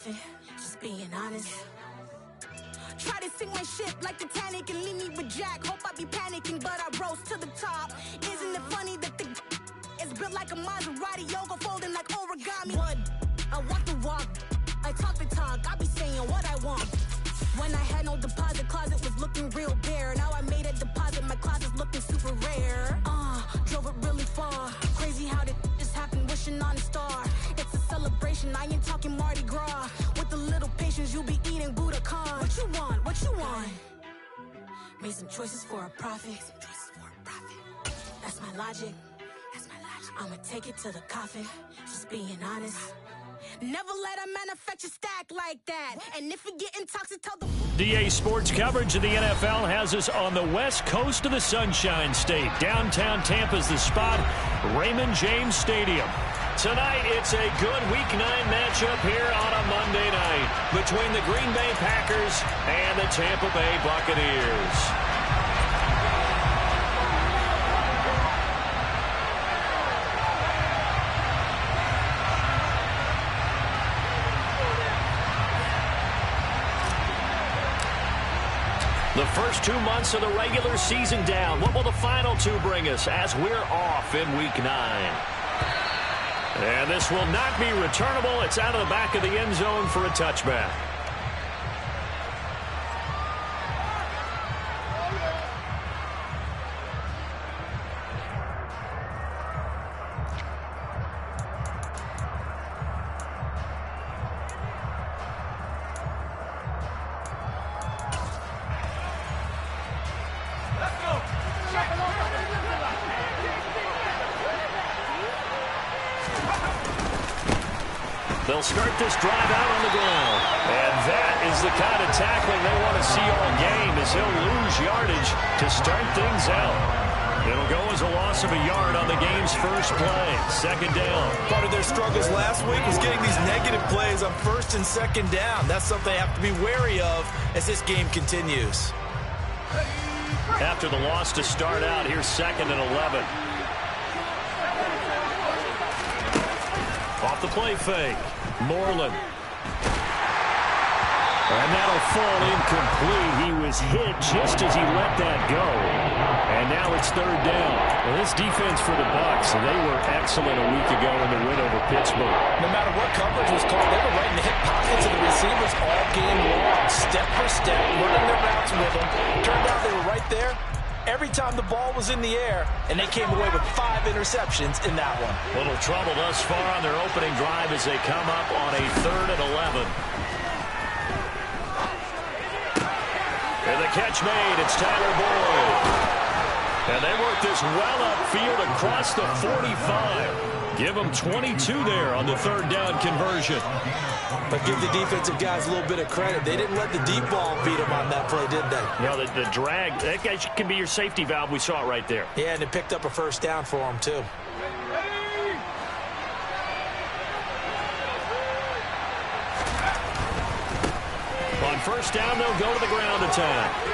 Just being honest. Try to sink my ship like Titanic and leave me with Jack. Hope I be panicking, but I rose to the top. Isn't it funny that the is built like a Maserati, yoga folding like origami? What? I walk the walk, I talk the talk, I be saying what I want. When I had no deposit, closet was looking real bare. Now I made a deposit, my closet's looking super rare. Drove it really far. Crazy how did this happen, wishing on a star. It's a celebration, I ain't talking Mardi Gras. With a little patience, you'll be eating Budokan. What you want? What you want? Made some choices for a profit. That's my logic. I'ma take it to the coffin. Just being honest. Never let a manufacture stack like that. And if we get toxic, tell the... DA Sports coverage of the NFL has us on the west coast of the Sunshine State. Downtown Tampa's the spot, Raymond James Stadium. Tonight, it's a good Week 9 matchup here on a Monday night between the Green Bay Packers and the Tampa Bay Buccaneers. The first 2 months of the regular season down. What will the final two bring us as we're off in Week 9? And this will not be returnable. It's out of the back of the end zone for a touchback. They'll start this drive out on the ground. And that is the kind of tackling they want to see all game, as he'll lose yardage to start things out. It'll go as a loss of a yard on the game's first play. Second down. Part of their struggles last week was getting these negative plays on first and second down. That's something they have to be wary of as this game continues. After the loss to start out, here's 2nd and 11. Off the play fake. Moreland. And that'll fall incomplete. He was hit just as he let that go. And now it's 3rd down. Well, this defense for the Bucs, they were excellent a week ago in the win over Pittsburgh. No matter what coverage was called, they were right in the hip pockets of the receivers all game long. Step for step, running their routes with them. Turned out they were right there every time the ball was in the air, and they came away with 5 interceptions in that one. Little trouble thus far on their opening drive as they come up on a 3rd and 11. And the catch made. It's Tyler Boyd. And they work this well upfield across the 45. Give them 22 there on the 3rd down conversion. But give the defensive guys a little bit of credit. They didn't let the deep ball beat them on that play, did they? No, the drag, that guy can be your safety valve. We saw it right there. Yeah, and it picked up a first down for them, too. On first down, they'll go to the ground attack.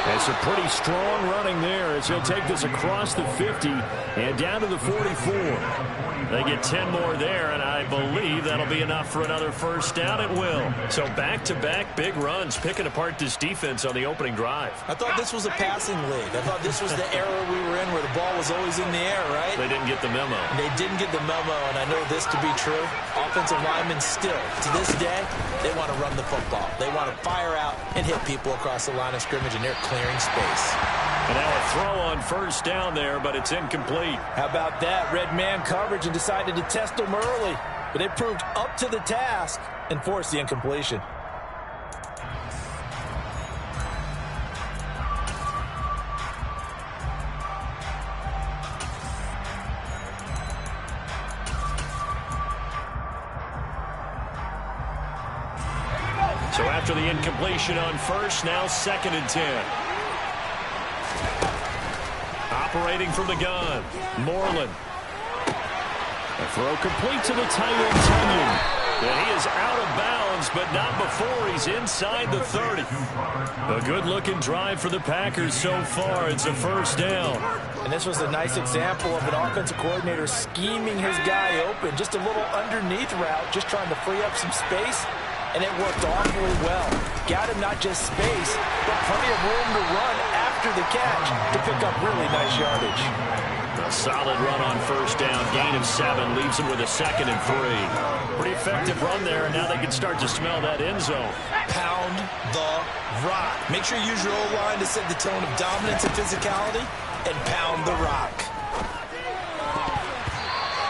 That's a pretty strong running there as he'll take this across the 50 and down to the 44. They get 10 more there, and I believe that'll be enough for another first down. It will. So back-to-back big runs, picking apart this defense on the opening drive. I thought this was a passing league. I thought this was the era we were in where the ball was always in the air, right? They didn't get the memo. They didn't get the memo, and I know this to be true. Offensive linemen still, to this day, they want to run the football. They want to fire out and hit people across the line of scrimmage, and they're clearing space. And now a throw on first down there, but it's incomplete. How about that? Red man coverage and decided to test them early. But they proved up to the task and forced the incompletion. So after the incompletion on first, now 2nd and 10. Operating from the gun, Moreland. A throw complete to the tight end, Tunyon. And he is out of bounds runs, but not before he's inside the 30. A good-looking drive for the Packers so far. It's a first down. And this was a nice example of an offensive coordinator scheming his guy open. Just a little underneath route, just trying to free up some space, and it worked awfully well. Got him not just space, but plenty of room to run after the catch to pick up really nice yardage. A solid run on first down. Gain of 7 leaves him with a 2nd and 3. Pretty effective run there, and now they can start to smell that end zone. Pound the rock. Make sure you use your O-line to set the tone of dominance and physicality, and pound the rock.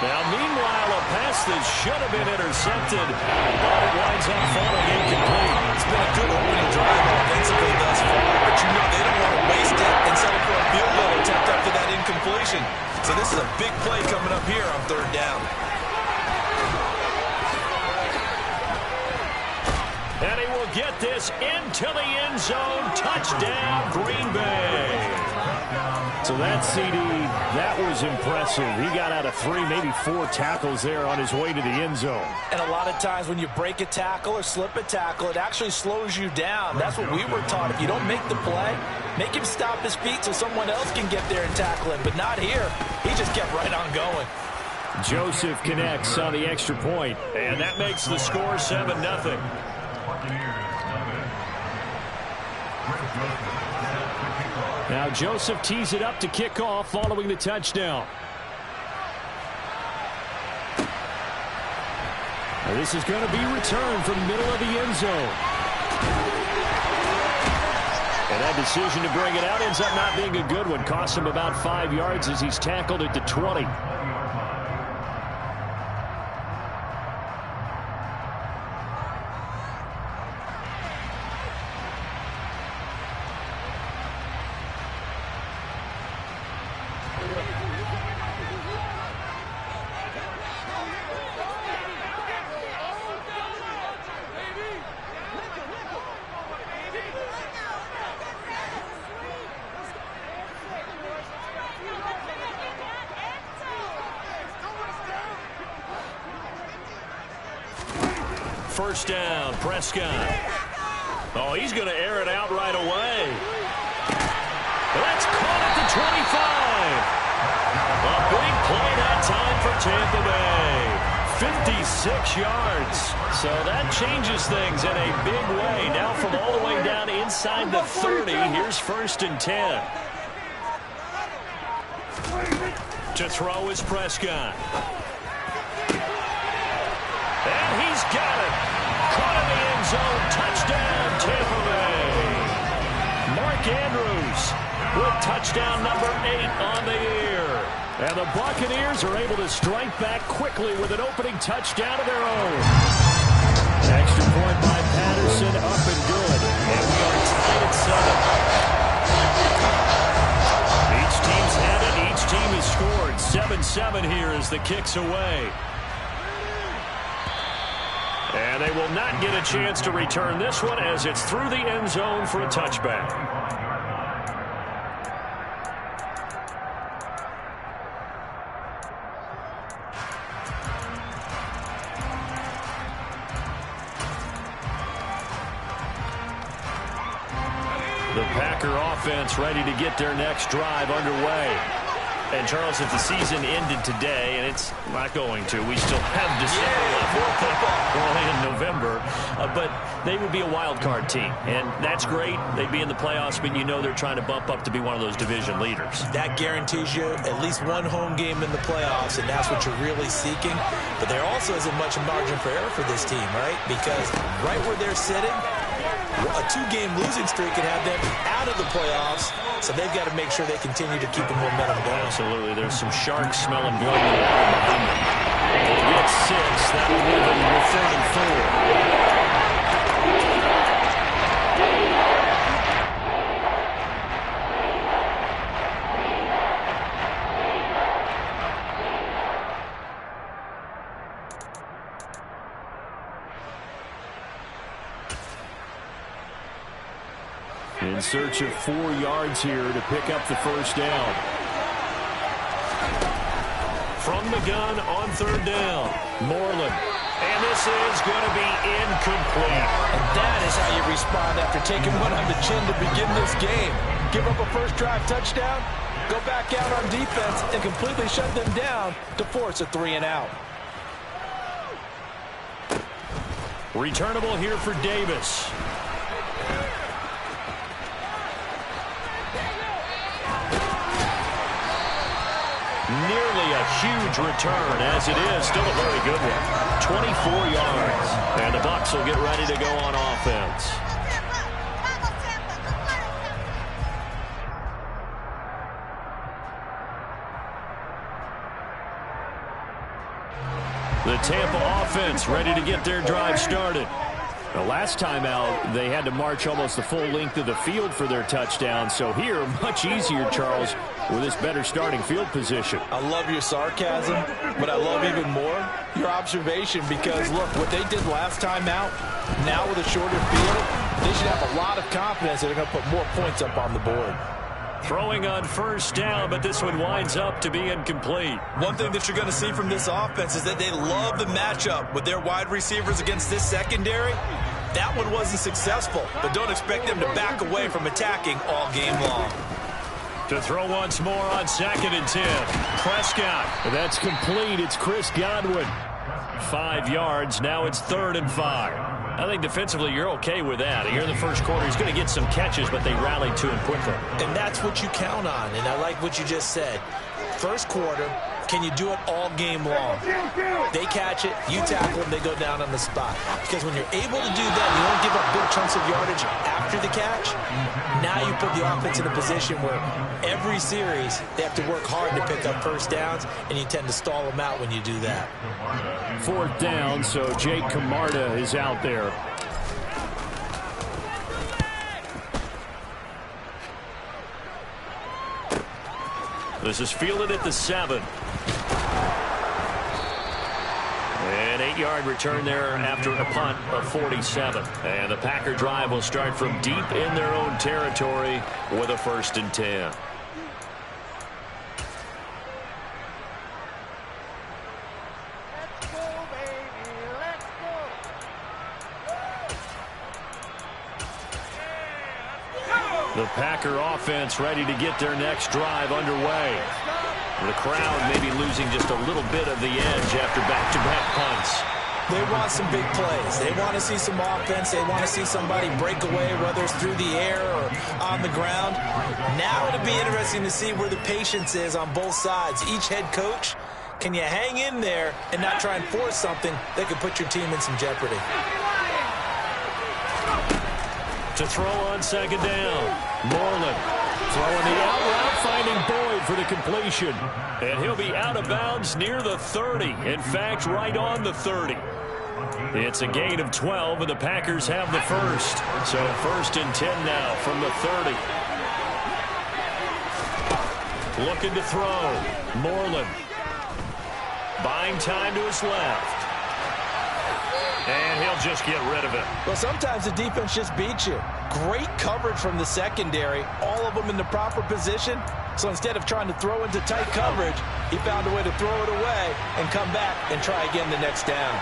Now, meanwhile, a pass that should have been intercepted, but it winds up falling incomplete. It's been a good opening drive offensively thus far, but you know they don't want to waste it and settle for a field goal attempt after that incompletion. So this is a big play coming up here on 3rd down. And he will get this into the end zone. Touchdown, Green Bay. So that CD, that was impressive. He got out of 3, maybe 4 tackles there on his way to the end zone. And a lot of times when you break a tackle or slip a tackle, it actually slows you down. That's what we were taught. If you don't make the play, make him stop his feet so someone else can get there and tackle him. But not here. He just kept right on going. Joseph connects on the extra point, and that makes the score 7-0. Now Joseph tees it up to kick off following the touchdown. Now this is going to be returned from the middle of the end zone. And that decision to bring it out ends up not being a good one. Costs him about 5 yards as he's tackled at the 20. First down, Prescott. Oh, he's going to air it out right away. That's caught at the 25. A big play that time for Tampa Bay. 56 yards. So that changes things in a big way. Now from all the way down inside the 30, here's 1st and 10. To throw is Prescott. And he's got it. Caught in the end zone. Touchdown, Tampa Bay. Mark Andrews with touchdown number 8 on the year. And the Buccaneers are able to strike back quickly with an opening touchdown of their own. Extra point by Patterson, up and good. And we are tied at 7. Each team's had it. Each team has scored. 7-7 here as the kick's away. And they will not get a chance to return this one as it's through the end zone for a touchback. The Packer offense ready to get their next drive underway. And, Charles, if the season ended today, and it's not going to, we still have December left. We're only in November. But they would be a wild card team. And that's great. They'd be in the playoffs, but you know they're trying to bump up to be one of those division leaders. That guarantees you at least one home game in the playoffs, and that's what you're really seeking. But there also isn't much margin for error for this team, right? Because right where they're sitting, a 2-game losing streak could have them out of the playoffs, so they've got to make sure they continue to keep the momentum going. Absolutely. There's some sharks smelling blood in the water behind them. They get 6. That will leave them with 3rd and 4. In search of 4 yards here to pick up the first down. from the gun on third down. Moreland. And this is going to be incomplete. And that is how you respond after taking one on the chin to begin this game. Give up a first drive touchdown, go back out on defense, and completely shut them down to force a 3-and-out. Returnable here for Davis. Nearly a huge return, as it is. Still a very good one. 24 yards. And the Bucs will get ready to go on offense. The Tampa offense ready to get their drive started. The last time out, they had to march almost the full length of the field for their touchdown. So here, much easier, Charles, with this better starting field position. I love your sarcasm, but I love even more your observation because, look, what they did last time out, now with a shorter field, they should have a lot of confidence that they're going to put more points up on the board. Throwing on first down, but this one winds up to be incomplete. One thing that you're going to see from this offense is that they love the matchup with their wide receivers against this secondary. That one wasn't successful, but don't expect them to back away from attacking all game long. To throw once more on 2nd and 10. Prescott. That's complete. It's Chris Godwin. 5 yards. Now it's 3rd and 5. I think defensively you're okay with that. Here in the first quarter, he's going to get some catches, but they rallied to him quickly. And that's what you count on, and I like what you just said. First quarter, can you do it all game long? They catch it, you tackle them, they go down on the spot. Because when you're able to do that, you don't give up big chunks of yardage after the catch. Now you put the offense in a position where every series they have to work hard to pick up first downs, and you tend to stall them out when you do that. 4th down, so Jake Camarda is out there. This is fielded at the 7. An 8-yard return there after a punt of 47. And the Packer drive will start from deep in their own territory with a 1st and 10. The Packer offense ready to get their next drive underway. The crowd maybe losing just a little bit of the edge after back-to-back punts. They want some big plays. They want to see some offense. They want to see somebody break away, whether it's through the air or on the ground. Now it'll be interesting to see where the patience is on both sides. Each head coach, can you hang in there and not try and force something that could put your team in some jeopardy? To throw on 2nd down. Moreland throwing the out route, finding Boyd for the completion. And he'll be out of bounds near the 30. In fact, right on the 30. It's a gain of 12, and the Packers have the first. So 1st and 10 now from the 30. Looking to throw. Moreland buying time to his left. And he'll just get rid of it. Well, sometimes the defense just beats you. Great coverage from the secondary, all of them in the proper position. So instead of trying to throw into tight coverage, he found a way to throw it away and come back and try again the next down.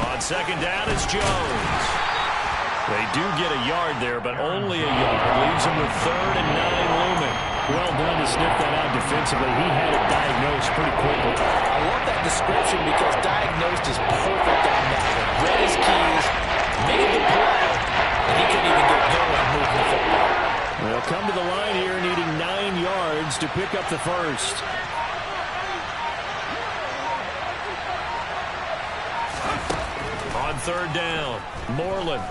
On 2nd down, it's Jones. They do get a yard there, but only a yard. Leaves him with 3rd and 9 looming. Well done to sniff that out defensively. He had it diagnosed pretty quickly. I love that description because diagnosed is perfect on that one. Read his keys, made the play, and he couldn't even get going moving the football. They'll come to the line here needing 9 yards to pick up the first. On 3rd down, Moreland.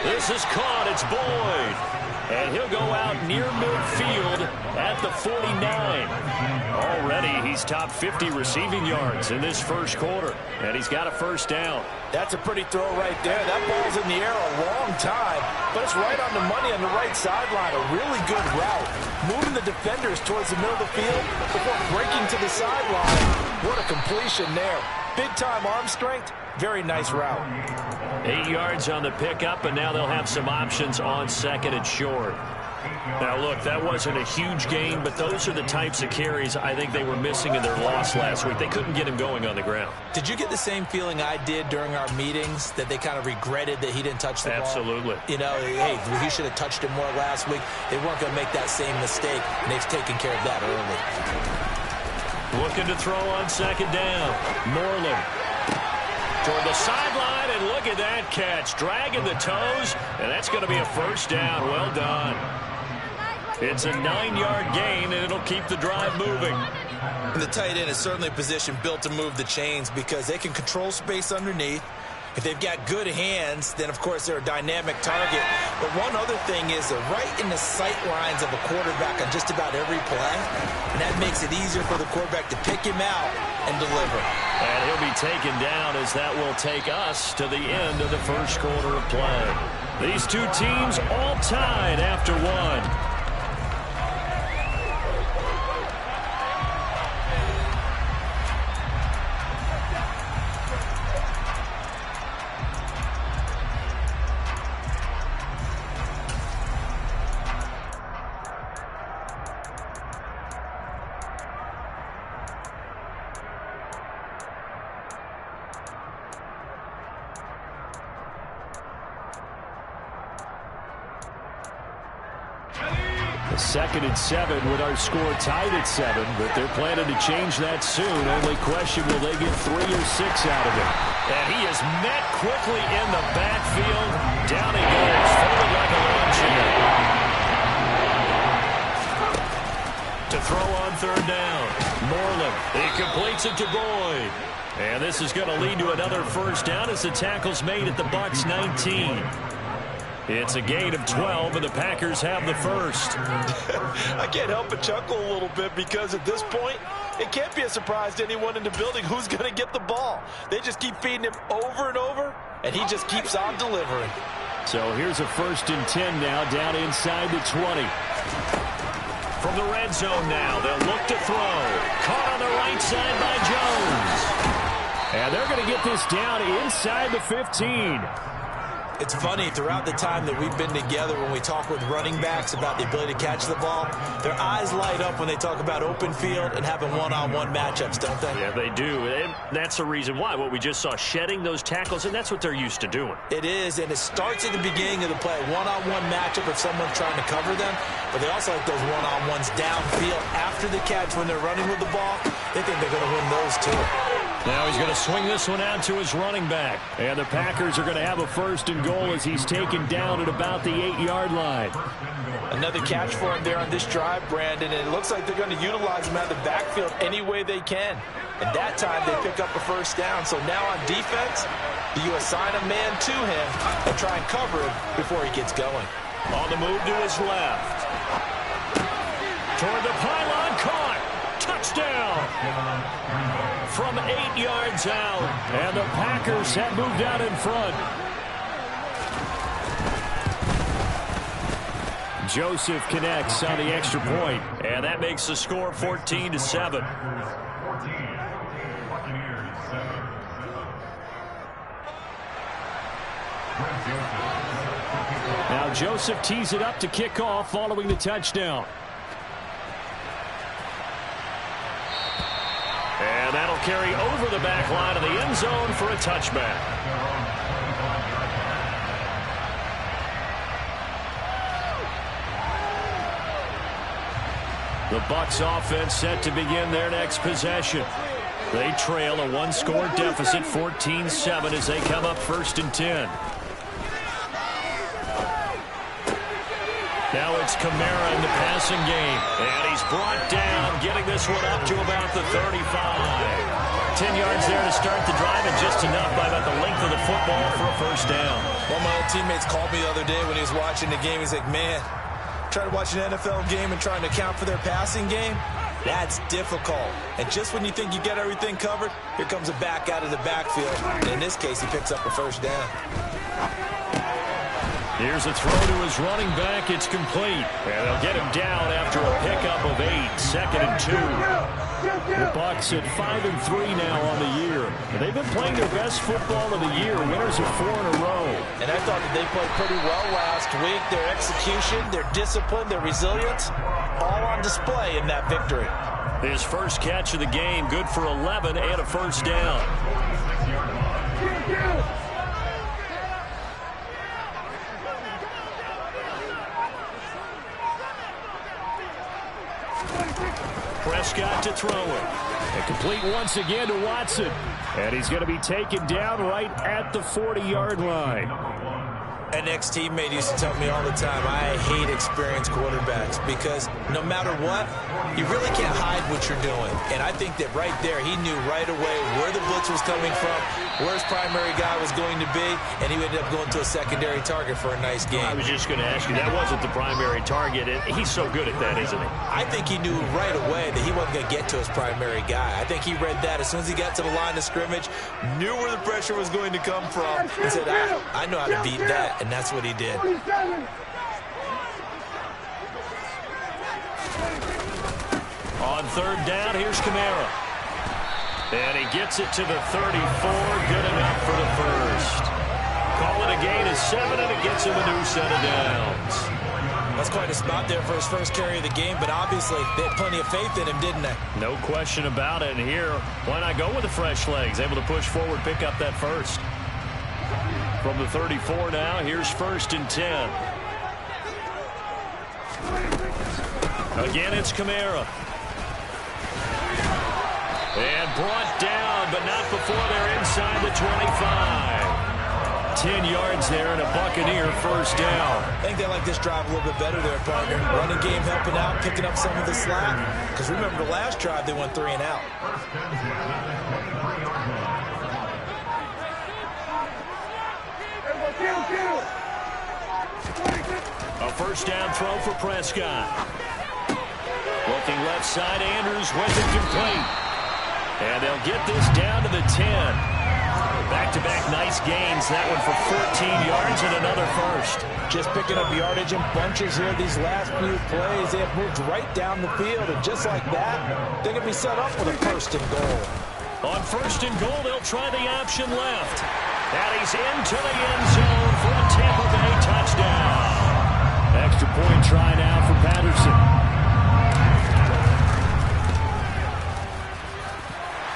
This is caught. It's Boyd. And he'll go out near midfield at the 49. Already he's top 50 receiving yards in this first quarter. And he's got a 1st down. That's a pretty throw right there. That ball's in the air a long time, but it's right on the money on the right sideline. A really good route. Moving the defenders towards the middle of the field before breaking to the sideline. What a completion there. Big-time arm strength. Very nice route. 8 yards on the pickup, and now they'll have some options on 2nd and short. Now, look, that wasn't a huge gain, but those are the types of carries I think they were missing in their loss last week. They couldn't get him going on the ground. Did you get the same feeling I did during our meetings, that they kind of regretted that he didn't touch the ball? Absolutely. You know, hey, he should have touched it more last week. They weren't going to make that same mistake, and they've taken care of that early. Looking to throw on second down. Moreland toward the sideline, and look at that catch. Dragging the toes, and that's going to be a first down. Well done. It's a 9-yard gain, and it'll keep the drive moving. And the tight end is certainly a position built to move the chains because they can control space underneath. If they've got good hands, then, of course, they're a dynamic target. But one other thing is they're right in the sight lines of a quarterback on just about every play. And that makes it easier for the quarterback to pick him out and deliver. And he'll be taken down as that will take us to the end of the first quarter of play. These two teams all tied after one. Second and 7 with our score tied at 7, but they're planning to change that soon. Only question, will they get 3 or 6 out of it? And he is met quickly in the backfield. Down he goes, folded like a lawn chair. To throw on third down. Moreland, he completes it to Boyd. And this is going to lead to another first down as the tackle's made at the Bucs 19. It's a gain of 12, and the Packers have the first. I can't help but chuckle a little bit because at this point, it can't be a surprise to anyone in the building who's going to get the ball. They just keep feeding him over and over, and he just keeps on delivering. So here's a 1st and 10 now, down inside the 20. From the red zone now, they'll look to throw. Caught on the right side by Jones. And they're going to get this down inside the 15. It's funny, throughout the time that we've been together, when we talk with running backs about the ability to catch the ball, their eyes light up when they talk about open field and having one-on-one matchups, don't they? Yeah, they do. And that's the reason why. What we just saw, shedding those tackles, and that's what they're used to doing. It is, and it starts at the beginning of the play. One-on-one matchup if someone's trying to cover them, but they also like those one-on-ones downfield after the catch when they're running with the ball. They think they're going to win those too. Now he's going to swing this one out to his running back. And the Packers are going to have a 1st and goal as he's taken down at about the 8-yard line. Another catch for him there on this drive, Brandon, and it looks like they're going to utilize him out of the backfield any way they can. And that time they pick up a first down. So now on defense, you assign a man to him and try and cover him before he gets going. On the move to his left. Toward the pylon, caught. Touchdown. From 8 yards out. And the Packers have moved out in front. Joseph connects on the extra point. And that makes the score 14-7. Now Joseph tees it up to kick off following the touchdown. And that'll carry over the back line of the end zone for a touchback. The Bucs offense set to begin their next possession. They trail a 1-score deficit, 14-7, as they come up 1st and 10. Now it's Kamara in the passing game. And he's brought down, getting this one up to about the 35. 10 yards there to start the drive, and just enough by about the length of the football for a first down. One of my old teammates called me the other day when he was watching the game. He's like, man, trying to watch an NFL game and trying to account for their passing game, that's difficult. And just when you think you get everything covered, here comes a back out of the backfield. And in this case, he picks up a first down. Here's a throw to his running back. It's complete. And they'll get him down after a pickup of 8. 2nd and 2. The Bucs at 5-3 now on the year. They've been playing their best football of the year, winners of 4 in a row. And I thought that they played pretty well last week. Their execution, their discipline, their resilience, all on display in that victory. His first catch of the game, good for 11 and a first down. Prescott to throw it. And complete once again to Watson. And he's going to be taken down right at the 40-yard line. An ex-teammate used to tell me all the time, I hate experienced quarterbacks because no matter what, you really can't hide what you're doing. And I think that right there, he knew right away where the blitz was coming from, where his primary guy was going to be, and he ended up going to a secondary target for a nice game. I was just going to ask you, that wasn't the primary target. He's so good at that, isn't he? I think he knew right away that he wasn't going to get to his primary guy. I think he read that as soon as he got to the line of scrimmage, knew where the pressure was going to come from, and said, I know how to beat that. And that's what he did. On third down, here's Kamara. And he gets it to the 34. Good enough for the first. Call it a gain of 7, and it gets him a new set of downs. That's quite a spot there for his first carry of the game, but obviously they had plenty of faith in him, didn't they? No question about it. And here, why not go with the fresh legs? Able to push forward, pick up that first. From the 34 now, here's 1st and 10. Again, it's Kamara. And brought down, but not before they're inside the 25. 10 yards there and a Buccaneer first down. I think they like this drive a little bit better there, partner. Running game helping out, picking up some of the slack. Because remember the last drive, they went 3 and out. A first down throw for Prescott. Looking left side, Andrews went incomplete. And they'll get this down to the 10. Back-to-back nice gains. That one for 14 yards and another first. Just picking up yardage in bunches here these last few plays. They have moved right down the field, and just like that, they're going to be set up for the 1st and goal. On 1st and goal, they'll try the option left. And he's into the end zone for a Tampa Bay touchdown. Extra point try now for Patterson.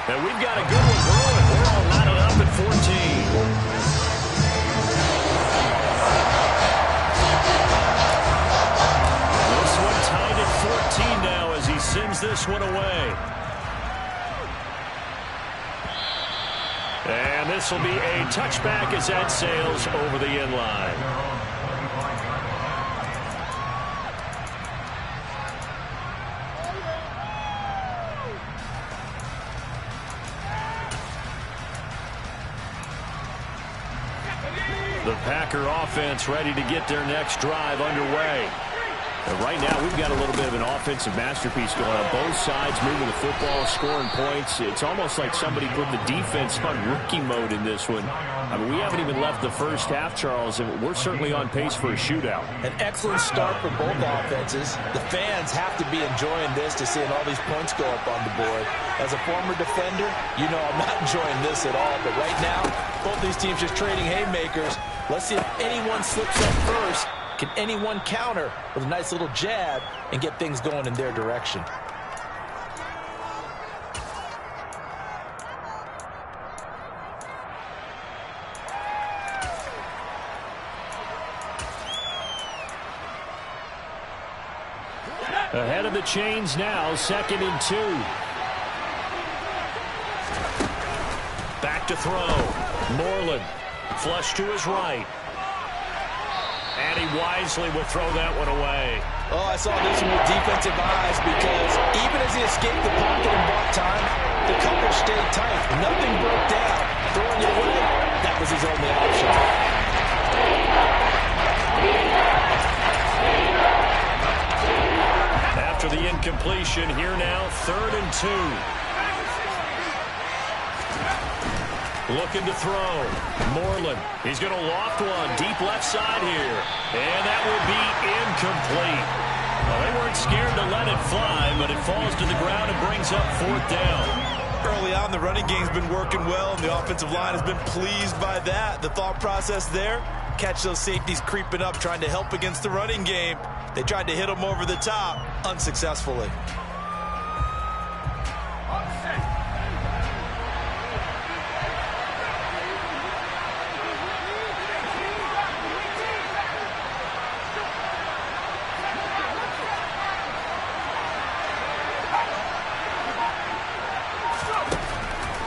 And we've got a good one brewing. We're all knotted up at 14. This one tied at 14 now as he sends this one away. And this will be a touchback as that sails over the end line. The Packer offense ready to get their next drive underway. And right now, we've got a little bit of an offensive masterpiece going on. Both sides moving the football, scoring points. It's almost like somebody put the defense on rookie mode in this one. I mean, we haven't even left the first half, Charles, and we're certainly on pace for a shootout. An excellent start for both offenses. The fans have to be enjoying this to seeing all these points go up on the board. As a former defender, you know I'm not enjoying this at all. But right now, both these teams just trading haymakers. Let's see if anyone slips up first. Can anyone counter with a nice little jab and get things going in their direction? Ahead of the chains now, 2nd and 2. Back to throw. Moreland, flush to his right. And he wisely will throw that one away. Oh, I saw this one with defensive eyes because even as he escaped the pocket and bought time, the coverage stayed tight. Nothing broke down. Throwing it away, that was his only option. After the incompletion, here now, 3rd and 2. Looking to throw. Moreland. He's going to loft one. Deep left side here. And that will be incomplete. Well, they weren't scared to let it fly, but it falls to the ground and brings up 4th down. Early on, the running game's been working well, and the offensive line has been pleased by that. The thought process there, catch those safeties creeping up, trying to help against the running game. They tried to hit them over the top, unsuccessfully.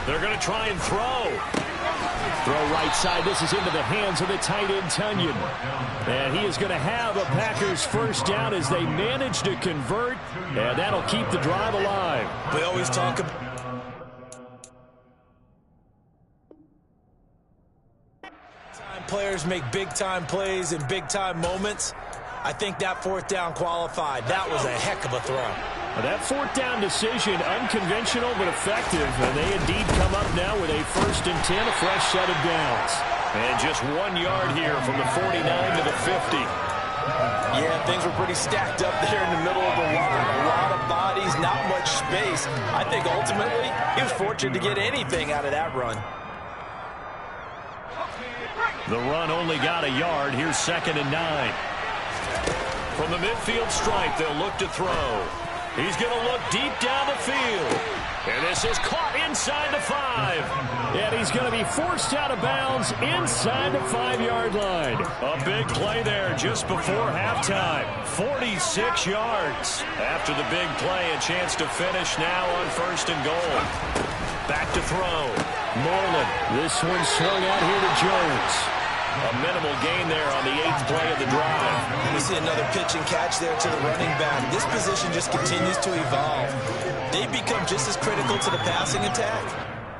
They're going to try and throw. Throw right side. This is into the hands of the tight end, Tunyon. And he is going to have a Packers first down as they manage to convert. And that'll keep the drive alive. We always talk about players make big-time plays in big-time moments. I think that fourth down qualified. That was a heck of a throw. That fourth down decision, unconventional but effective. And they indeed come up now with a 1st and 10, a fresh set of downs. And just 1 yard here from the 49 to the 50. Yeah, things were pretty stacked up there in the middle of the line. A lot of bodies, not much space. I think ultimately he was fortunate to get anything out of that run. The run only got a yard. Here's 2nd and 9. From the midfield stripe, they'll look to throw. He's going to look deep down the field. And this is caught inside the 5. And he's going to be forced out of bounds inside the 5-yard line. A big play there just before halftime. 46 yards. After the big play, a chance to finish now on 1st and goal. Back to throw. Moreland. This one swung out here to Jones. A minimal gain there on the 8th play of the drive. We see another pitch and catch there to the running back. This position just continues to evolve. They become just as critical to the passing attack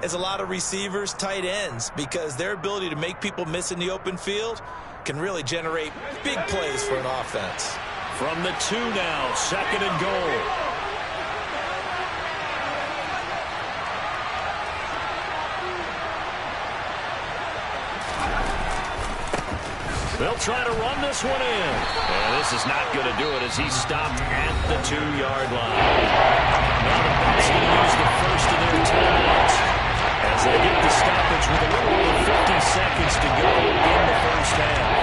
as a lot of receivers, tight ends, because their ability to make people miss in the open field can really generate big plays for an offense. From the 2 now, 2nd and goal. They'll try to run this one in. And this is not going to do it as he's stopped at the 2-yard line. Now the Bucs going to use the first of their timeouts as they get the stoppage with a little over 50 seconds to go in the first half.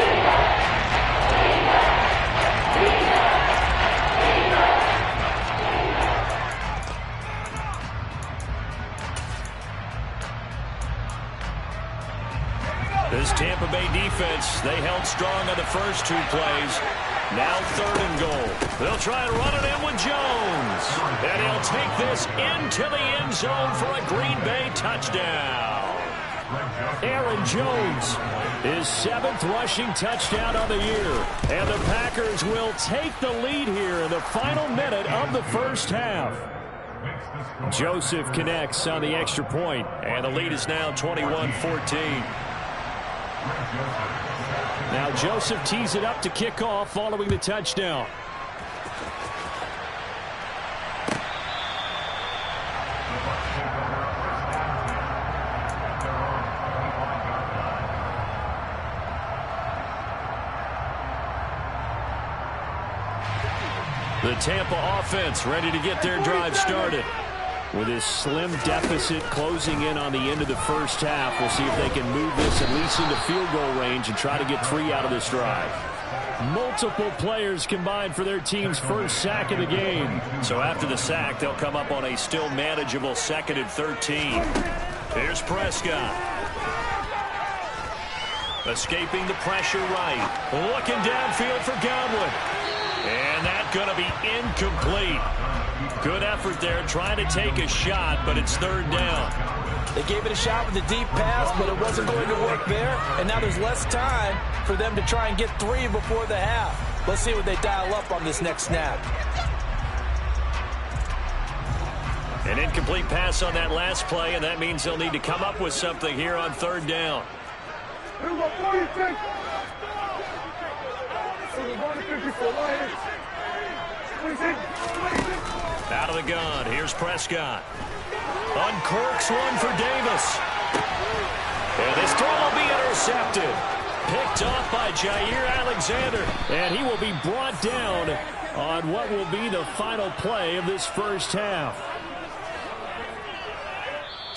This Tampa Bay defense, they held strong on the first 2 plays. Now 3rd and goal. They'll try and run it in with Jones. And he'll take this into the end zone for a Green Bay touchdown. Aaron Jones, his 7th rushing touchdown on the year. And the Packers will take the lead here in the final minute of the first half. Joseph connects on the extra point, and the lead is now 21-14. Now Joseph tees it up to kick off following the touchdown. The Tampa offense ready to get their drive started. With his slim deficit closing in on the end of the first half, we'll see if they can move this at least into field goal range and try to get 3 out of this drive. Multiple players combined for their team's first sack of the game. So after the sack, they'll come up on a still manageable 2nd and 13. Here's Prescott. Escaping the pressure right. Looking downfield for Godwin. And that's going to be incomplete. Good effort there, trying to take a shot, but it's 3rd down. They gave it a shot with a deep pass, but it wasn't going to work there. And now there's less time for them to try and get 3 before the half. Let's see what they dial up on this next snap. An incomplete pass on that last play, and that means they'll need to come up with something here on 3rd down. Out of the gun, here's Prescott. Uncorks one for Davis. And this throw will be intercepted. Picked off by Jair Alexander. And he will be brought down on what will be the final play of this first half.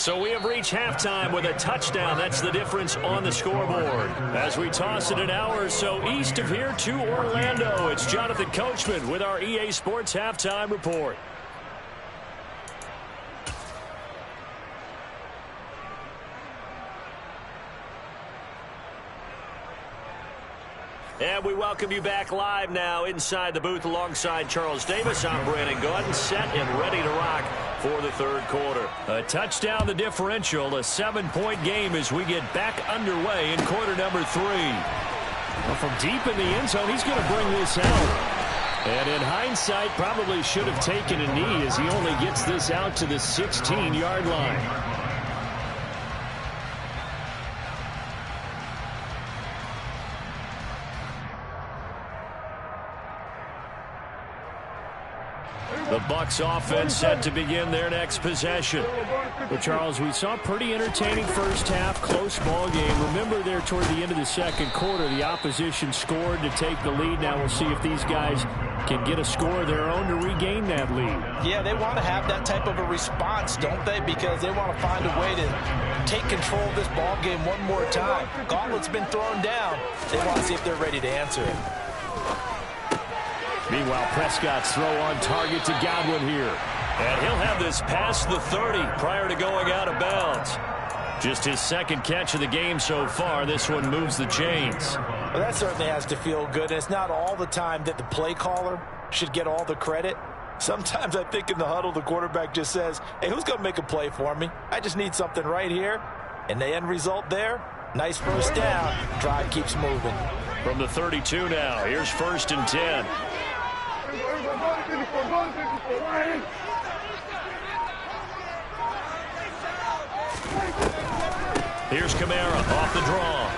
So we have reached halftime with a touchdown. That's the difference on the scoreboard. As we toss it an hour or so east of here to Orlando, it's Jonathan Coachman with our EA Sports Halftime Report. And we welcome you back live now inside the booth alongside Charles Davis. I'm Brandon Gaudin, set and ready to rock for the third quarter. A touchdown the differential, a 7-point game as we get back underway in quarter number 3. Well, from deep in the end zone, he's going to bring this out. And in hindsight, probably should have taken a knee as he only gets this out to the 16-yard line. The Bucs offense set to begin their next possession. But Charles, we saw a pretty entertaining first half, close ball game. Remember there toward the end of the second quarter, the opposition scored to take the lead. Now we'll see if these guys can get a score of their own to regain that lead. Yeah, they want to have that type of a response, don't they? Because they want to find a way to take control of this ball game one more time. Gauntlet's been thrown down. They want to see if they're ready to answer it. Meanwhile, Prescott's throw on target to Godwin here. And he'll have this past the 30 prior to going out of bounds. Just his second catch of the game so far. This one moves the chains. Well, that certainly has to feel good. And it's not all the time that the play caller should get all the credit. Sometimes I think in the huddle, the quarterback just says, hey, who's going to make a play for me? I just need something right here. And the end result there, nice first down. Drive keeps moving. From the 32 now, here's 1st and 10. Here's Kamara off the draw.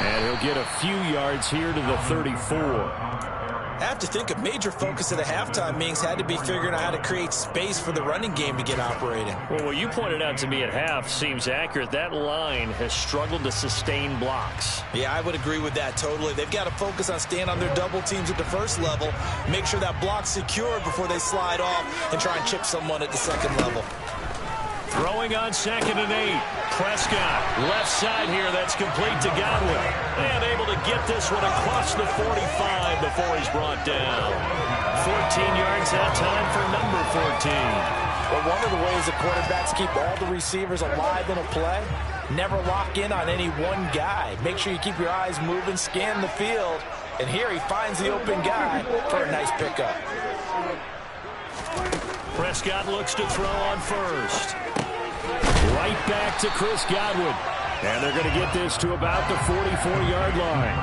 And he'll get a few yards here to the 34. I have to think a major focus of the halftime meetings had to be figuring out how to create space for the running game to get operating. Well, what you pointed out to me at half seems accurate. That line has struggled to sustain blocks. Yeah, I would agree with that totally. They've got to focus on staying on their double teams at the first level, make sure that block's secured before they slide off and try and chip someone at the second level. Throwing on 2nd and 8. Prescott, left side here, that's complete to Godwin. And able to get this one across the 45 before he's brought down. 14 yards that time for number 14. Well, one of the ways the quarterbacks keep all the receivers alive in a play, never lock in on any one guy. Make sure you keep your eyes moving, scan the field. And here he finds the open guy for a nice pickup. Prescott looks to throw on 1st. Right back to Chris Godwin. And they're going to get this to about the 44-yard line.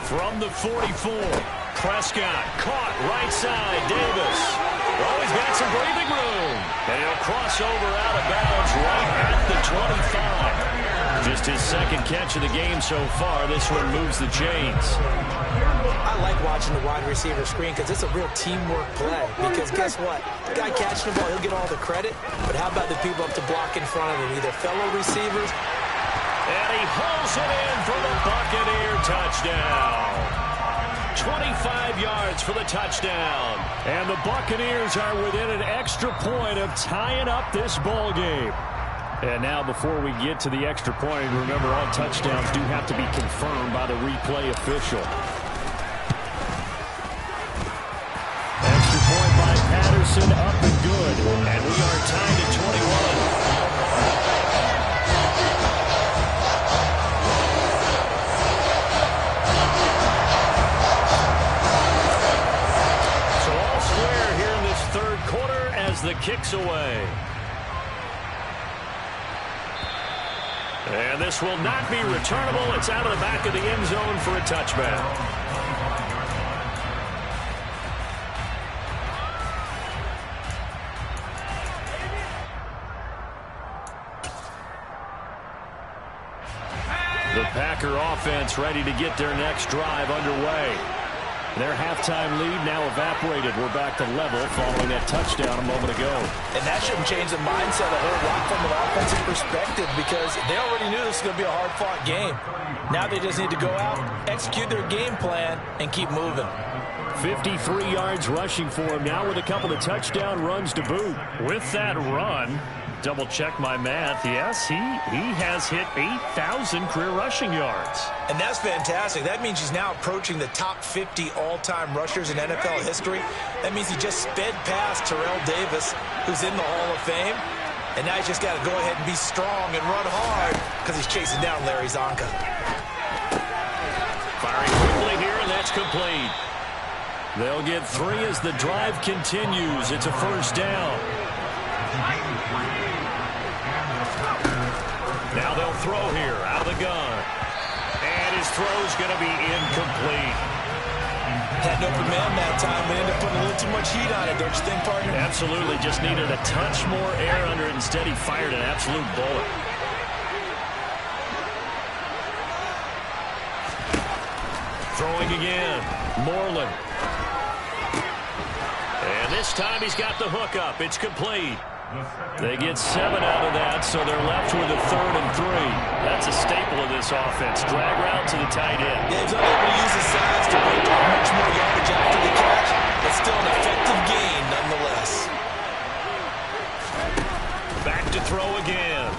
From the 44, Prescott caught right side, Davis. Oh, he's got some breathing room. And he'll cross over out of bounds right at the 25. Just his second catch of the game so far. This one moves the chains. I like watching the wide receiver screen because it's a real teamwork play. Because guess what? The guy catching the ball, he'll get all the credit. But how about the people up to block in front of him? Either fellow receivers. And he hauls it in for the Buccaneer touchdown. 25 yards for the touchdown. And the Buccaneers are within an extra point of tying up this ball game. And now before we get to the extra point, remember all touchdowns do have to be confirmed by the replay official. Extra point by Patterson, up and good. And we are tied at 21. So all square here in this third quarter as the kick's away. And this will not be returnable. It's out of the back of the end zone for a touchback. The Packer offense ready to get their next drive underway. Their halftime lead now evaporated. We're back to level following that touchdown a moment ago. And that shouldn't change the mindset a whole lot from an offensive perspective because they already knew this was going to be a hard-fought game. Now they just need to go out, execute their game plan, and keep moving. 53 yards rushing for him now with a couple of touchdown runs to boot. With that run, double check my math. Yes, he has hit 8,000 career rushing yards. And that's fantastic. That means he's now approaching the top 50 all-time rushers in NFL history. That means he just sped past Terrell Davis, who's in the Hall of Fame. And now he's just got to go ahead and be strong and run hard because he's chasing down Larry Zonka. Firing quickly here, and that's complete. They'll get 3 as the drive continues. It's a first down. Now they'll throw here out of the gun. And his throw's going to be incomplete. Had an open man that time, but ended up putting a little too much heat on it, don't you think, partner? Absolutely. Just needed a touch more air under it. Instead, he fired an absolute bullet. Throwing again. Moreland. And this time he's got the hook up. It's complete. They get 7 out of that, so they're left with a 3rd and 3. That's a staple of this offense. Drag route to the tight end. Yeah, he's unable to use his size to break up much more yardage after the catch, but still an effective gain nonetheless. Back to throw again.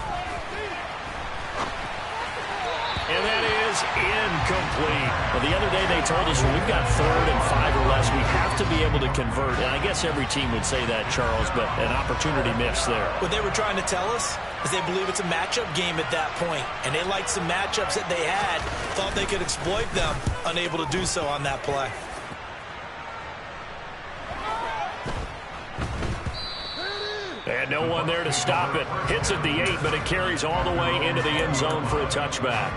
And that is incomplete. Well, the other day they told us when we've got 3rd and 5 or less, we have to be able to convert. And I guess every team would say that, Charles, but an opportunity missed there. What they were trying to tell us is they believe it's a matchup game at that point. And they liked some matchups that they had, thought they could exploit them, unable to do so on that play. And no one there to stop it. Hits at the 8, but it carries all the way into the end zone for a touchback.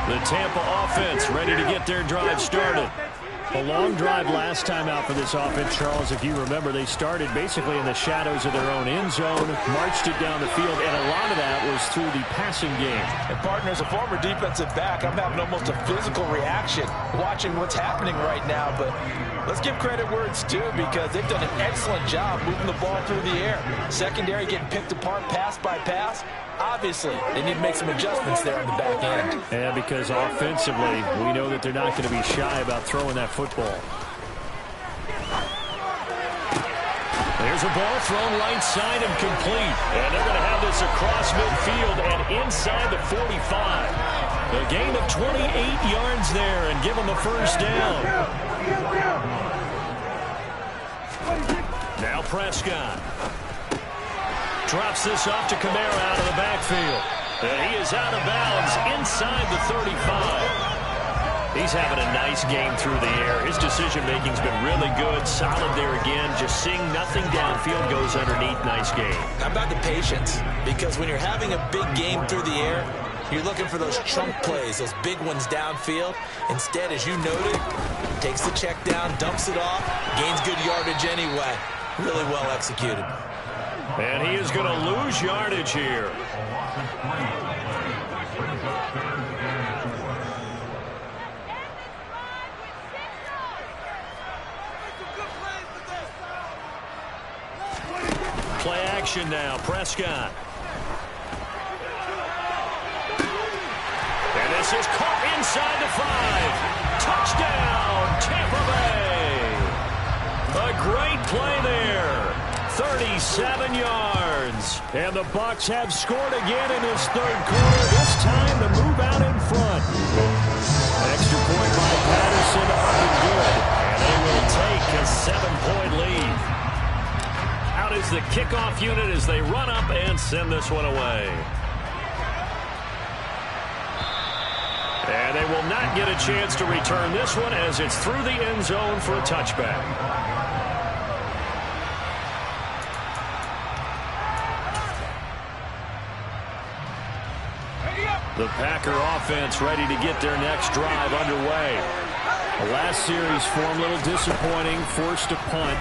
The Tampa offense ready to get their drive started. A long drive last time out for this offense, Charles. If you remember, they started basically in the shadows of their own end zone, marched it down the field, and a lot of that was through the passing game. And partner, as a former defensive back, I'm having almost a physical reaction watching what's happening right now. But let's give credit where it's due because they've done an excellent job moving the ball through the air. Secondary getting picked apart pass by pass. Obviously, they need to make some adjustments there on the back end. Yeah, because offensively, we know that they're not going to be shy about throwing that football. There's a ball thrown right side and complete. And they're going to have this across midfield and inside the 45. A gain of 28 yards there and give them a first down. Now Prescott. Drops this off to Kamara out of the backfield. And he is out of bounds inside the 35. He's having a nice game through the air. His decision-making's been really good. Solid there again. Just seeing nothing downfield goes underneath. Nice game. How about the patience? Because when you're having a big game through the air, you're looking for those chunk plays, those big ones downfield. Instead, as you noted, takes the check down, dumps it off, gains good yardage anyway. Really well executed. And he is going to lose yardage here. Play action now, Prescott. And this is caught inside the 5. Touchdown, Tampa Bay. A great play there. 37 yards. And the Bucs have scored again in this third quarter. This time the move out in front. Extra point by Patterson up and good. And they will take a 7-point lead. Out is the kickoff unit as they run up and send this one away. And they will not get a chance to return this one as it's through the end zone for a touchback. The Packer offense ready to get their next drive underway. The last series for them a little disappointing, forced a punt.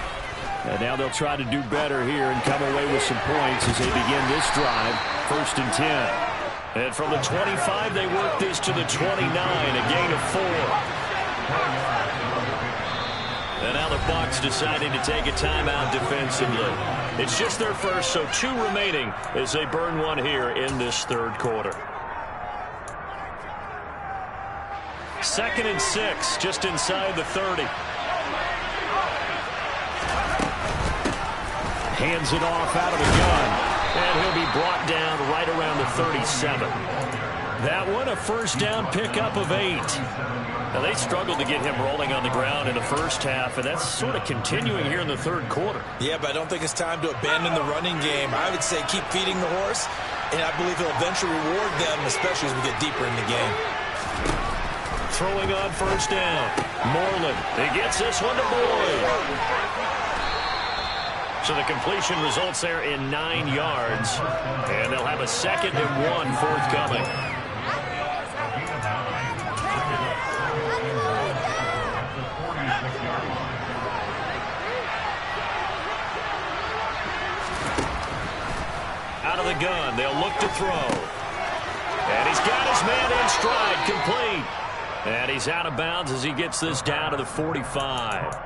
And now they'll try to do better here and come away with some points as they begin this drive. 1st and 10. And from the 25, they work this to the 29, a gain of 4. And now the Bucs deciding to take a timeout defensively. It's just their first, so 2 remaining as they burn one here in this third quarter. 2nd and 6, just inside the 30. Hands it off out of the gun. And he'll be brought down right around the 37. That one, a first down pickup of 8. Now, they struggled to get him rolling on the ground in the first half, and that's sort of continuing here in the third quarter. Yeah, but I don't think it's time to abandon the running game. I would say keep feeding the horse, and I believe he'll eventually reward them, especially as we get deeper in the game. Throwing on first down. Moreland. He gets this one to Boyd. So the completion results there in 9 yards. And they'll have a 2nd and 1 forthcoming. Out of the gun. They'll look to throw. And he's got his man in stride. Complete. And he's out of bounds as he gets this down to the 45.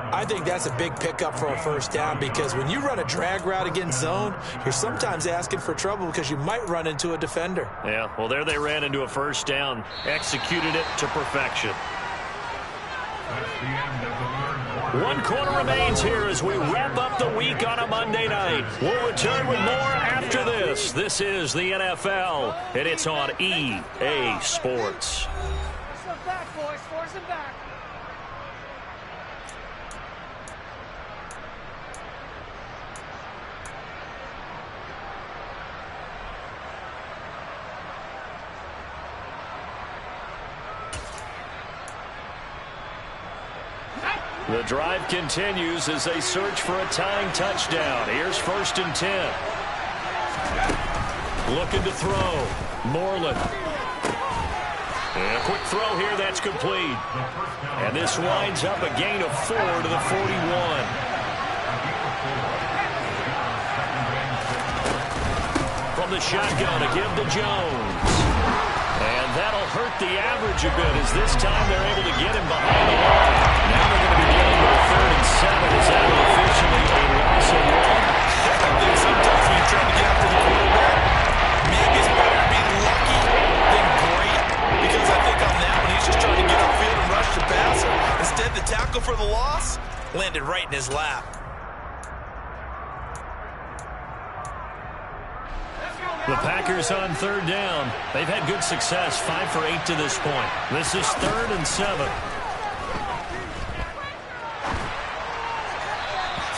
I think that's a big pickup for a first down because when you run a drag route against zone, you're sometimes asking for trouble because you might run into a defender. Yeah, well, there they ran into a first down, executed it to perfection. 1 quarter remains here as we wrap up the week on a Monday night. We'll return with more after this. This is the NFL, and it's on EA Sports. Force them back, boys. Force them back. The drive continues as they search for a tying touchdown. Here's 1st and 10. Looking to throw. Moreland. And a quick throw here, that's complete. And this winds up a gain of 4 to the 41. From the shotgun, a give to Jones. And that'll hurt the average a bit as this time they're able to get him behind the line. Now they're going to be dealing with a 3rd and 7 as that will officially a loss of 1. I think sometimes when you're trying to get after the quarterback, maybe it's better to be lucky than great. Because I think on that one, he's just trying to get upfield and rush the passer. Instead, the tackle for the loss landed right in his lap. The Packers on 3rd down. They've had good success, 5 for 8 to this point. This is 3rd and 7.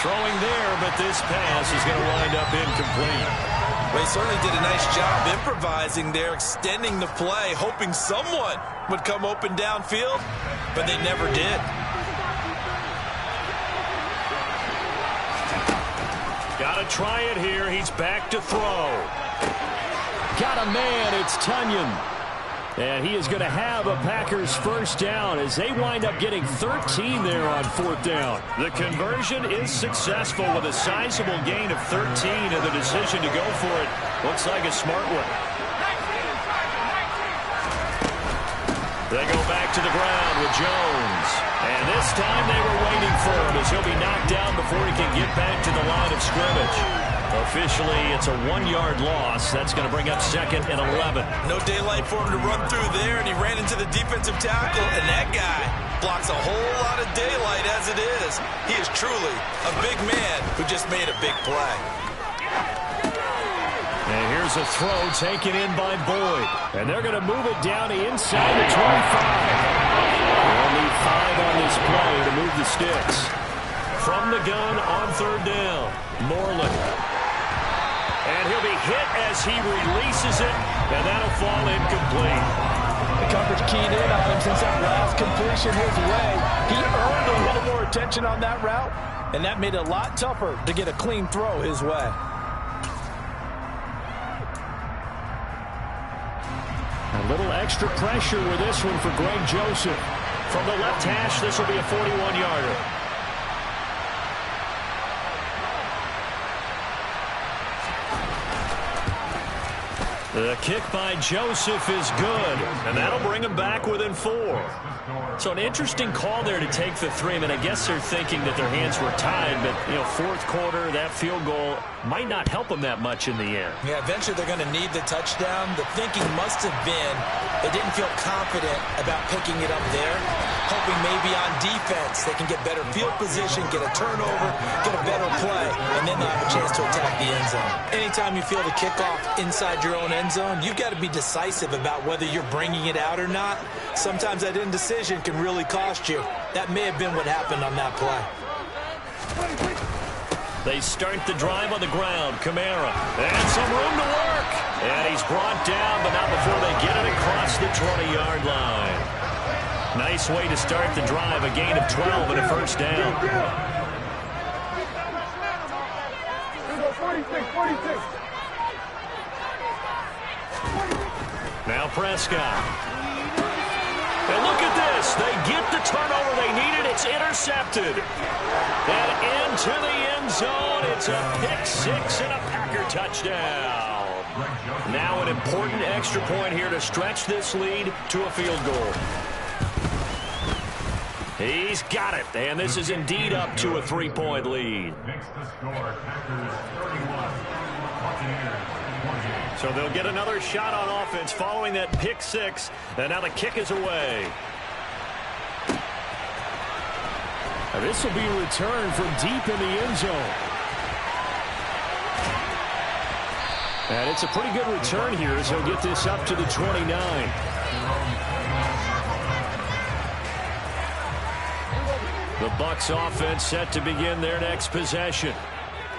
Throwing there, but this pass is going to wind up incomplete. They certainly did a nice job improvising there, extending the play, hoping someone would come open downfield, but they never did. Got to try it here. He's back to throw. Got a man. It's Tunyon. And he is going to have a Packers first down as they wind up getting 13 there on 4th down. The conversion is successful with a sizable gain of 13, and the decision to go for it looks like a smart one. They go back to the ground with Jones. And this time they were waiting for him as he'll be knocked down before he can get back to the line of scrimmage. Officially, it's a 1-yard loss. That's going to bring up 2nd and 11. No daylight for him to run through there, and he ran into the defensive tackle, and that guy blocks a whole lot of daylight as it is. He is truly a big man who just made a big play. And here's a throw taken in by Boyd. And they're going to move it down inside the 25. They'll need 5 on this play to move the sticks. From the gun on 3rd down, Moreland. And he'll be hit as he releases it, and that'll fall incomplete. The coverage keyed in on him since that last completion his way. He earned a little more attention on that route, and that made it a lot tougher to get a clean throw his way. A little extra pressure with this one for Greg Joseph. From the left hash, this will be a 41-yarder. The kick by Joseph is good, and that'll bring him back within 4. So an interesting call there to take the 3. I mean, I guess they're thinking that their hands were tied, but, fourth quarter, that field goal might not help them that much in the end. Yeah, eventually they're going to need the touchdown. The thinking must have been they didn't feel confident about picking it up there, hoping maybe on defense they can get better field position, get a turnover, get a better play, and then they'll have a chance to attack the end zone. Anytime you feel the kickoff inside your own end zone, you've got to be decisive about whether you're bringing it out or not. Sometimes that indecision can really cost you. That may have been what happened on that play. They start the drive on the ground. Kamara, and some room to work. And he's brought down, but not before they get it across the 20-yard line. Nice way to start the drive. A gain of 12 and a first down. 46. Now Prescott. And look at this. They get the turnover they needed. It's intercepted. And into the end zone. It's a pick-6 and a Packer touchdown. Now an important extra point here to stretch this lead to a field goal. He's got it. And this is indeed up to a 3-point lead. So they'll get another shot on offense following that pick-6. And now the kick is away. Now this will be a return from deep in the end zone. And it's a pretty good return here as he'll get this up to the 29. The Bucs offense set to begin their next possession.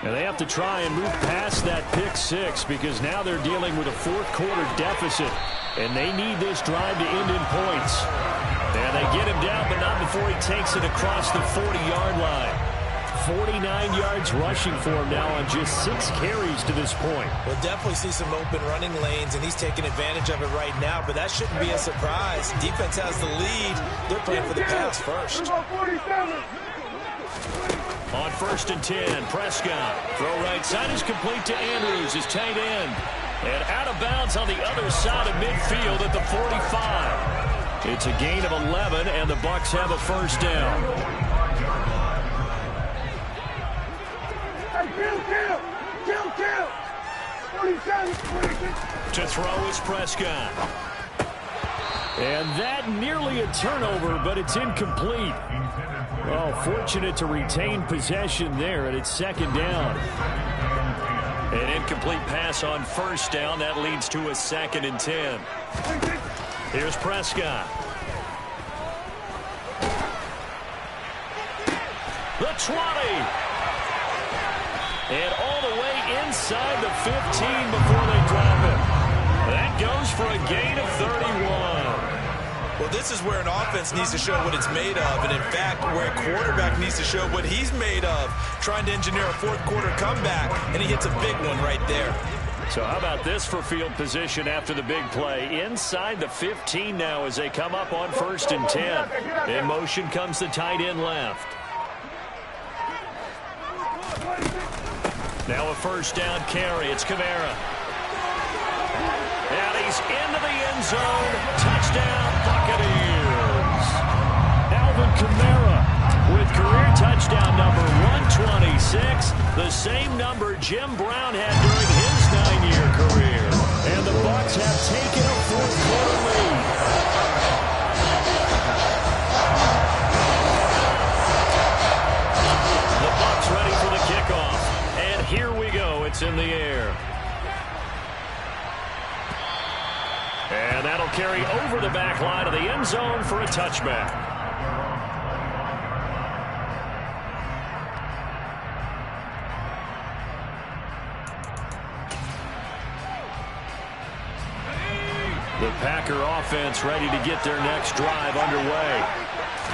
And they have to try and move past that pick-6 because now they're dealing with a fourth-quarter deficit. And they need this drive to end in points. And they get him down, but not before he takes it across the 40-yard line. 49 yards rushing for him now on just 6 carries to this point. We'll definitely see some open running lanes, and he's taking advantage of it right now, but that shouldn't be a surprise. Defense has the lead. They're playing for the pass first. On 1st and 10, Prescott. Throw right side is complete to Andrews, his tight end. And out of bounds on the other side of midfield at the 45. It's a gain of 11, and the Bucs have a first down. Kill. 47. To throw is Prescott. And that nearly a turnover, but it's incomplete. Oh, fortunate to retain possession there, and it's 2nd down. An incomplete pass on 1st down. That leads to a 2nd and 10. Here's Prescott. The 20. And all the way inside the 15 before they drop it. That goes for a gain of 31. Well, this is where an offense needs to show what it's made of, and in fact, where a quarterback needs to show what he's made of, trying to engineer a fourth-quarter comeback, and he hits a big one right there. So how about this for field position after the big play? Inside the 15 now as they come up on 1st and 10. In motion comes the tight end left. Now a first down carry. It's Kamara. And he's into the end zone. Touchdown, Buccaneers. Alvin Kamara with career touchdown number 126. The same number Jim Brown had during his 9-year career. And the Bucs have taken a fourth-quarter lead. The Bucs ready for the kickoff. And here we go. It's in the air. And that'll carry over the back line of the end zone for a touchback. The Packer offense ready to get their next drive underway.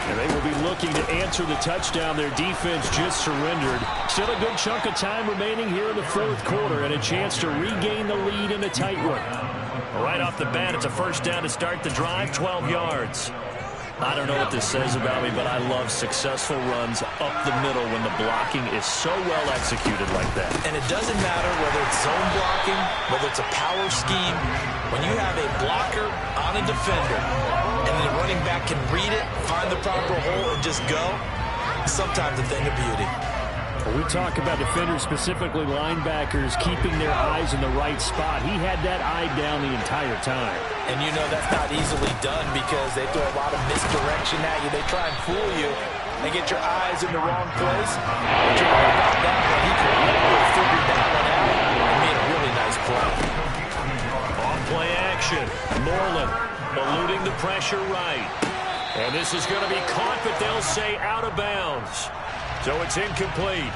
And they will be looking to answer the touchdown their defense just surrendered. Still a good chunk of time remaining here in the fourth quarter and a chance to regain the lead in a tight one. Right off the bat, it's a first down to start the drive, 12 yards. I don't know what this says about me, but I love successful runs up the middle when the blocking is so well executed like that. And it doesn't matter whether it's zone blocking, whether it's a power scheme. When you have a blocker on a defender and the running back can read it, find the proper hole, and just go, sometimes a thing of beauty. We talk about defenders, specifically linebackers, keeping their eyes in the right spot. He had that eye down the entire time. And you know that's not easily done because they throw a lot of misdirection at you. They try and fool you and get your eyes in the wrong place. But you're right about that one. He correctly figured that one out and made a really nice play. On play action, Moreland eluding the pressure right. And this is going to be caught, but they'll say out of bounds. So it's incomplete.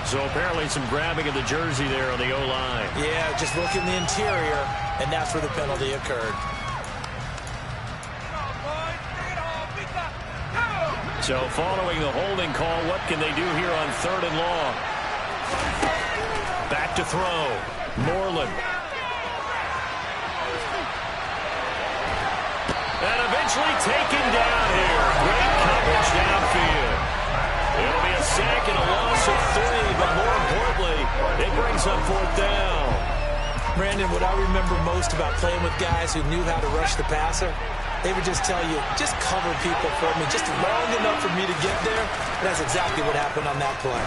So apparently some grabbing of the jersey there on the O-line. Yeah, just look in the interior, and that's where the penalty occurred. So following the holding call, what can they do here on 3rd and long? Back to throw. Moreland. And eventually taken down here. Great coverage downfield. It'll be a sack and a loss of 3, but more importantly, it brings up 4th down. Brandon, what I remember most about playing with guys who knew how to rush the passer, they would just tell you, just cover people for me, just long enough for me to get there. And that's exactly what happened on that play.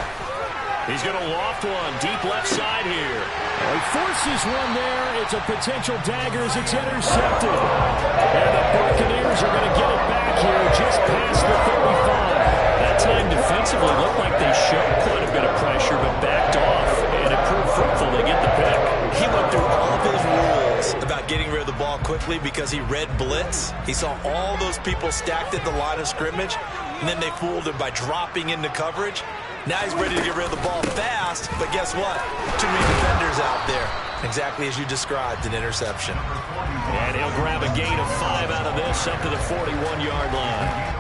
He's going to loft one, deep left side here. He forces one there. It's a potential dagger as it's intercepted. And the Buccaneers are going to get it back here just past the 35. That time defensively looked like they showed quite a bit of pressure, but backed off, and it proved fruitful. They get the pick. He went through all of his rules about getting rid of the ball quickly because he read blitz. He saw all those people stacked at the line of scrimmage, and then they fooled him by dropping into coverage. Now he's ready to get rid of the ball fast, but guess what? Too many defenders out there. Exactly as you described, an interception. And he'll grab a gain of 5 out of this up to the 41-yard line.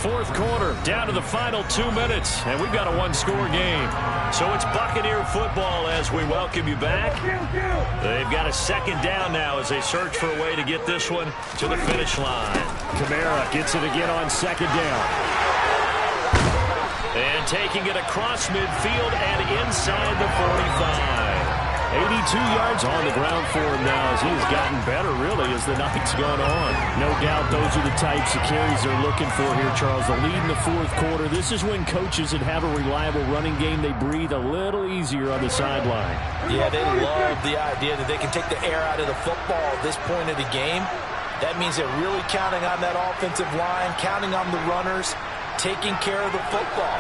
4th quarter, down to the final 2 minutes, and we've got a 1-score game. So it's Buccaneer football as we welcome you back. They've got a 2nd down now as they search for a way to get this one to the finish line. Kamara gets it again on 2nd down. And taking it across midfield and inside the 45. 82 yards on the ground for him now as he's gotten better, really, as the night's gone on. No doubt those are the types of carries they're looking for here, Charles. The lead in the 4th quarter. This is when coaches that have a reliable running game, they breathe a little easier on the sideline. Yeah, they love the idea that they can take the air out of the football at this point of the game. That means they're really counting on that offensive line, counting on the runners, taking care of the football.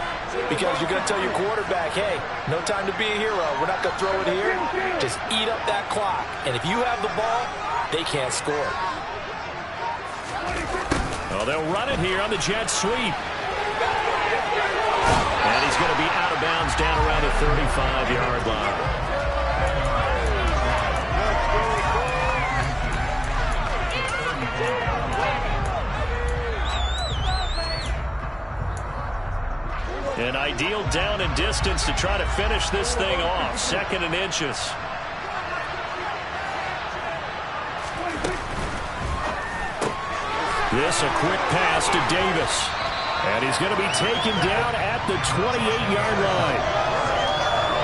Because you're going to tell your quarterback, hey, no time to be a hero. We're not going to throw it here. Just eat up that clock. And if you have the ball, they can't score. Well, they'll run it here on the jet sweep. And he's going to be out of bounds down around the 35-yard line. An ideal down and distance to try to finish this thing off. 2nd and inches. This a quick pass to Davis. And he's going to be taken down at the 28-yard line.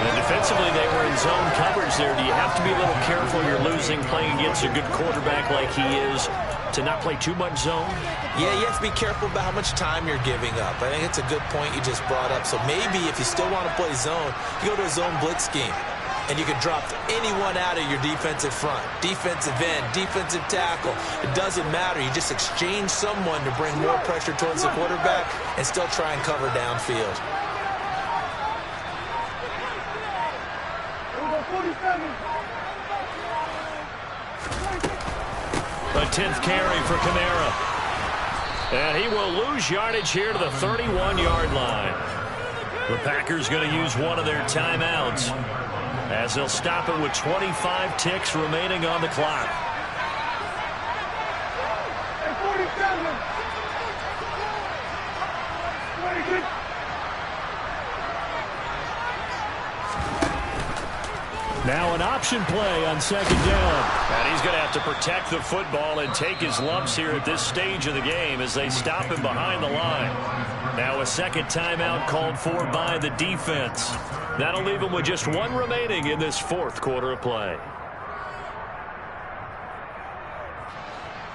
And defensively, they were in zone coverage there. Do you have to be a little careful? You're losing playing against a good quarterback like he is to not play too much zone? Yeah, you have to be careful about how much time you're giving up. I think it's a good point you just brought up. So maybe if you still want to play zone, you go to a zone blitz scheme. And you can drop anyone out of your defensive front. Defensive end, defensive tackle. It doesn't matter. You just exchange someone to bring more pressure towards the quarterback and still try and cover downfield. A 10th carry for Kamara. And he will lose yardage here to the 31-yard line. The Packers going to use one of their timeouts as they'll stop it with 25 ticks remaining on the clock. Now an option play on second down. And he's going to have to protect the football and take his lumps here at this stage of the game as they stop him behind the line. Now a second timeout called for by the defense. That'll leave him with just one remaining in this fourth quarter of play.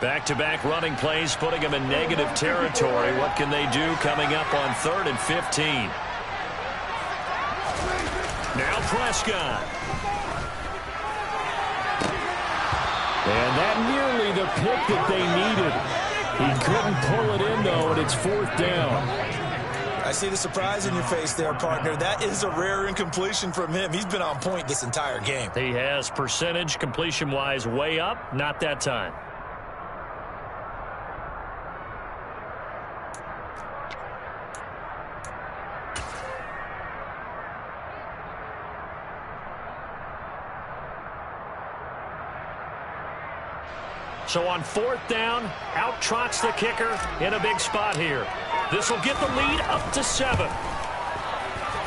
Back-to-back running plays putting him in negative territory. What can they do coming up on 3rd and 15? Now Prescott. And that nearly the pick that they needed. He couldn't pull it in, though, and it's 4th down. I see the surprise in your face there, partner. That is a rare incompletion from him. He's been on point this entire game. He has percentage completion-wise way up. Not that time. So on 4th down, out trots the kicker in a big spot here. This will get the lead up to 7.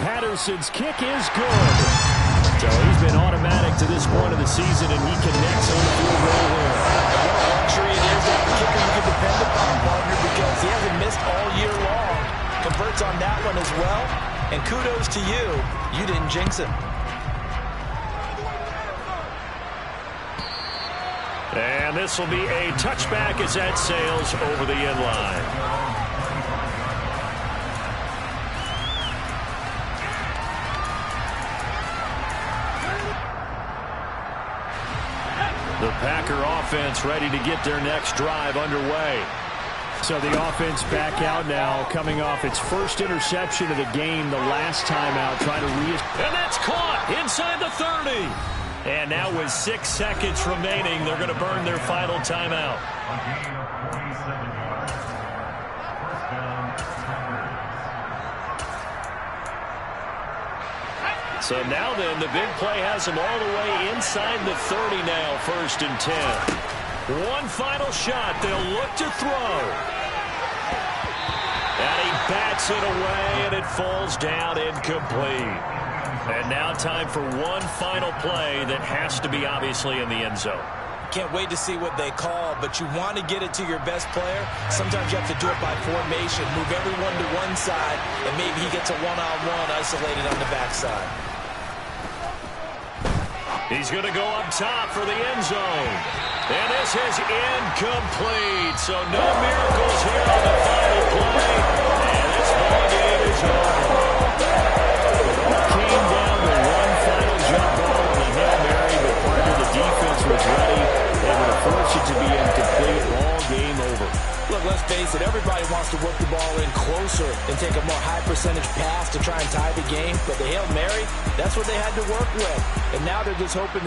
Patterson's kick is good. So he's been automatic to this point of the season, and he connects on the field goal here. What a luxury it is to have a kicker you can depend upon, partner, because he hasn't missed all year long. Converts on that one as well. And kudos to you. You didn't jinx him. And this will be a touchback as that sails over the end line. The Packer offense ready to get their next drive underway. So the offense back out now, coming off its first interception of the game the last time out, trying to and that's caught inside the 30. And now with 6 seconds remaining, they're going to burn their final timeout. So now then, the big play has them all the way inside the 30 now, 1st and 10. One final shot. They'll look to throw. And he bats it away, and it falls down incomplete. And now time for one final play that has to be obviously in the end zone. Can't wait to see what they call, but you want to get it to your best player. Sometimes you have to do it by formation. Move everyone to one side, and maybe he gets a one-on-one isolated on the backside. He's going to go up top for the end zone. And this is incomplete. So no miracles here on the final play. And this ball game is over. Came down to one final jump ball on the Hail Mary, but partner, the defense was ready. They would have forced it to be incomplete. All game over. Look, let's face it, everybody wants to work the ball in closer and take a more high percentage pass to try and tie the game. But the Hail Mary, that's what they had to work with. And now they're just hoping